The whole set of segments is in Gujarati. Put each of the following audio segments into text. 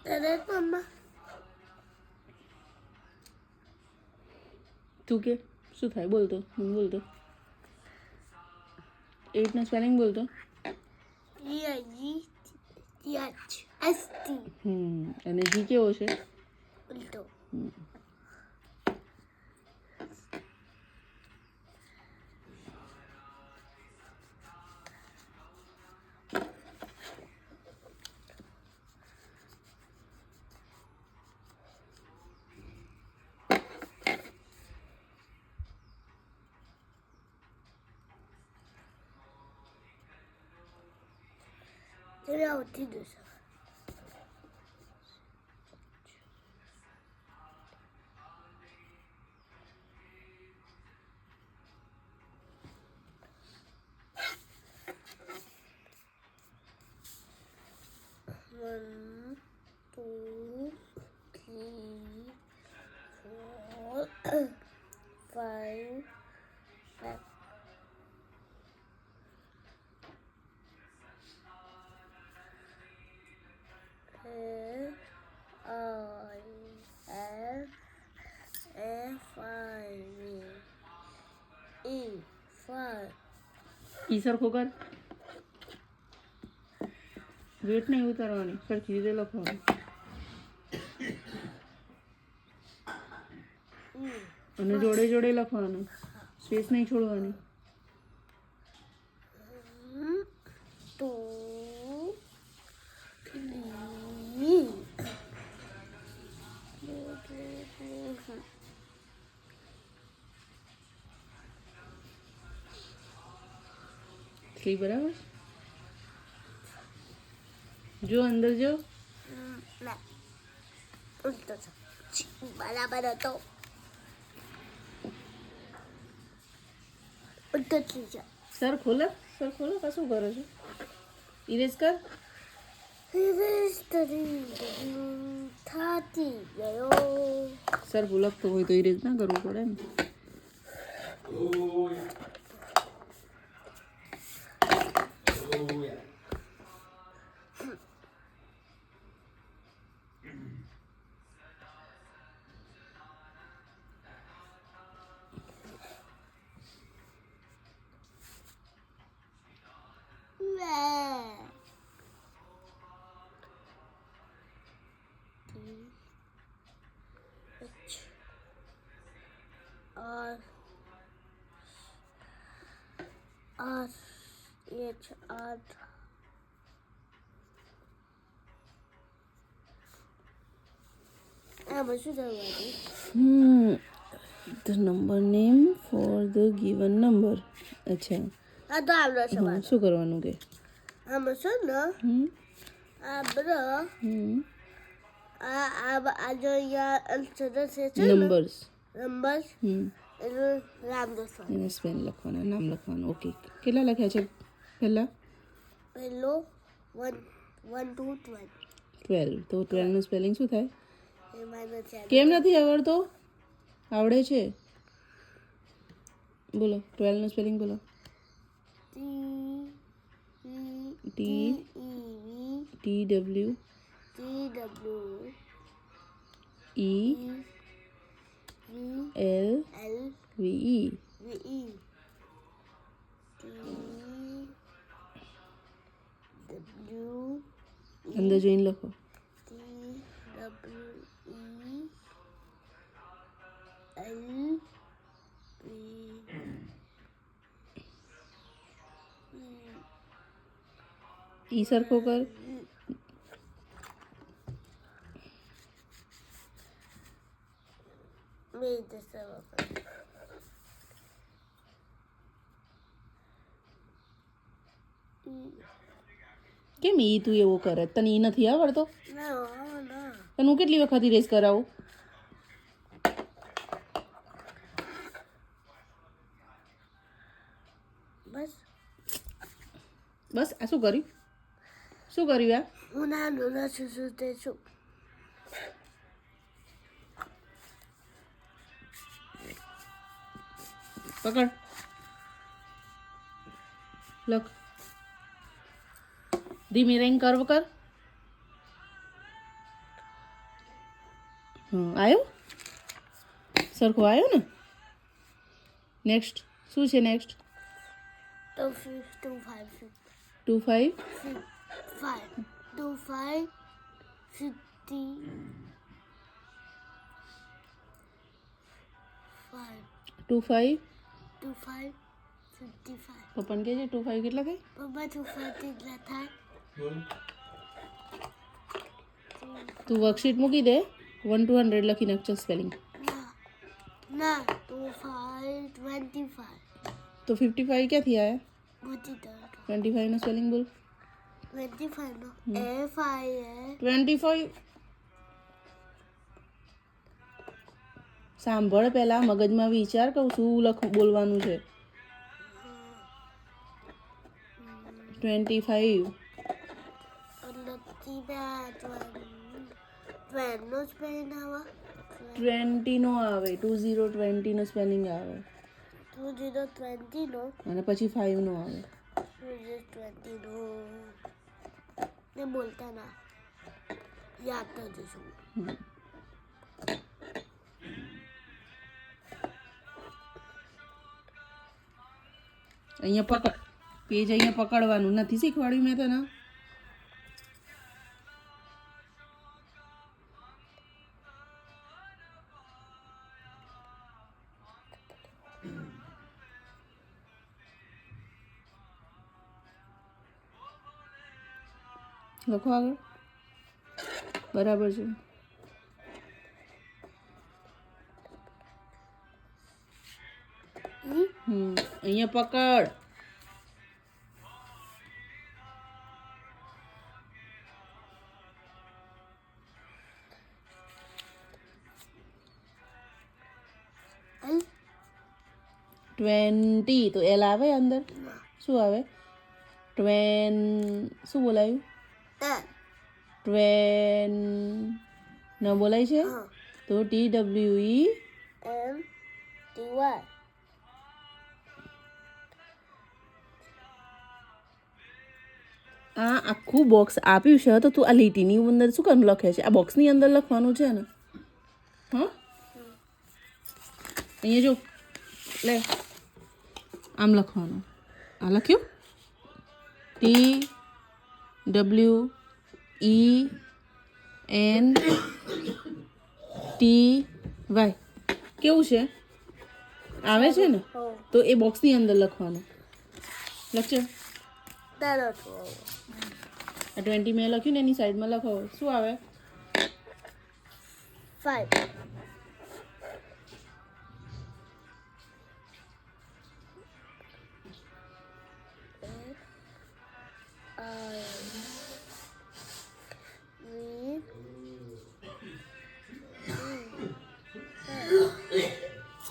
મમ્મા તું કે શું થાય બોલતો બોલતો 8 નો સ્પેલિંગ બોલતો અને જી કેવો છે ઉલટો Terá ouvidos. One, two, three, four, five, six. ઈ સરખો કર વેટ નહીં ઉતારવાની સરખી રીતે લખવાનું અને જોડે જોડે લખવાનું સ્પેસ નહીં છોડવાની થ્રી બરાબર જો અંદર જો બરાબર હતો ઉલટો થઈ જાય સર ખોલો કશું કરો છો ઇરેઝ કર થાતી ગયો સર ભૂલકતો હોય તો ઇરેઝ ના કરવું પડે ને the number name for the given number અચ્છા શું કરવાનું કે આમાં છે ને આપણે આ જો નંબર્સ નંબર્સ એનું નામ દોસ્તો એને સ્પેલ લખવાના નામ લખવાનું ઓકે કેટલા લખ્યા છે પહેલા પહેલો 1 2 12 તો 12 નું સ્પેલિંગ શું થાય એમાં નથી કેમ નથી આવડતો આવડે છે બોલો 12 નું સ્પેલિંગ બોલો T W E L V અંદર જોઈને લખો ઈ સરખો કર કેમ ઈ તું એવો કરે તને ઈ નથી આવડતો તને હું કેટલી વખત ઇરેઝ કરાવું બસ આ શું કર્યું આ હું નાનું છું તે છું પકડ લખ ધીમી રેન્ક કર્વ કર હા આવ્યો સરખો આવ્યો ને નેક્સ્ટ શું છે નેક્સ્ટ 2 5 2 5 5 2 5 50 5 2 5 2 5 55 પપ્પાને કહેજે 2 5 કેટલા થાય પપ્પા 2 5 કેટલા થાય તું વર્કશીટ મૂકી દે 1 to 100 લખી નાખ ચલ સ્પેલિંગ ના 2 5 25 તો 55 ક્યાંથી આવ્યા બધી 25 નો સ્પેલિંગ બોલ 25 નો F I A 25 સાંભળ પહેલા મગજમાં વિચાર કહું શું બોલવાનું છે 25 લખી દે 12 નો સ્પેલિંગ આવે 20 નો આવે 2020 નો સ્પેલિંગ આવે 2020 નો અને પછી 5 નો આવે 2020 નો ને બોલતા ના યાદ તો જશું અહીંયા પકડ પેજ અહીંયા પકડવાનું નથી શીખવાડ્યું મેં તને લખો આગળ બરાબર છે અહીંયા પકડ L 20 તો એલ આવે અંદર શું આવે શું બોલાયું ન બોલાય છે તો TWE M T Y આ આખું બોક્સ આપ્યું છે તો તું આ લીટીની અંદર શું કામ લખે છે આ બોક્સની અંદર લખવાનું છે ને હા અહીંયા જો લે આમ લખવાનું આ લખ્યું TWENTY કેવું છે આવે છે ને તો એ બોક્સની અંદર લખવાનું લખજો તારો આ 20 મેં લખ્યું ને એની સાઈડમાં લખો શું આવે 5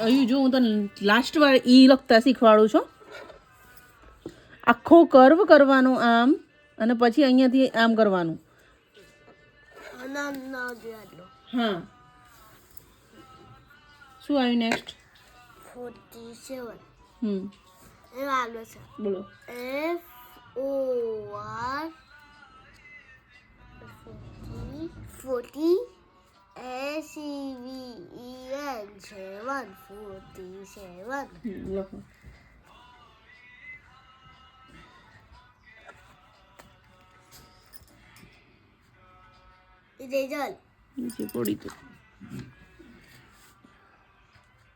અહીં જો હું તને લાસ્ટ વાર ઈ લખતા શીખવાડું છું આખો કર્વ કરવાનો આમ અને પછી અહીંયાથી આમ કરવાનું હા શું આવ્યું નેક્સ્ટ 47 એ વાલો છે બોલો FOR 40 ACVEN 747 લખો इधर चल નીચે પડી તો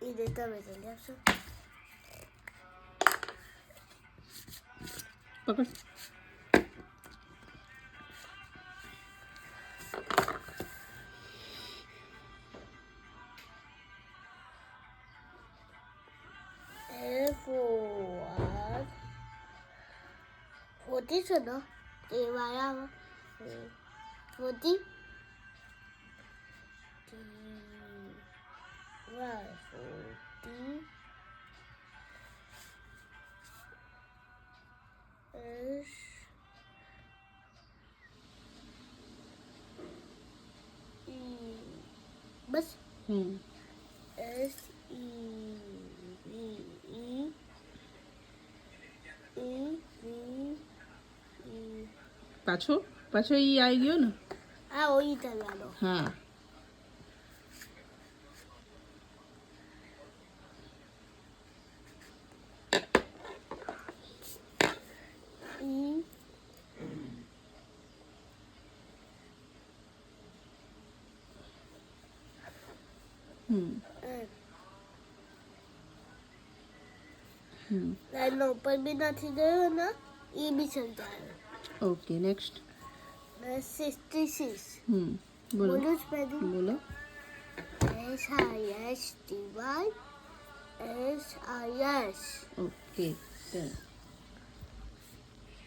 इधर तब चल जा सो પકડ FOR 40 છે ને એ વાયા 40 बस પાછો ઈ આવી ગયો ને આ ઓઈ ચલાલો હા લાઈનનો ઉપર બી નથી ગયો ને એ બી સમજાયો. Okay next. 66 બોલો બોલું જ પહેલી બોલો. SISTY SIS. Okay done.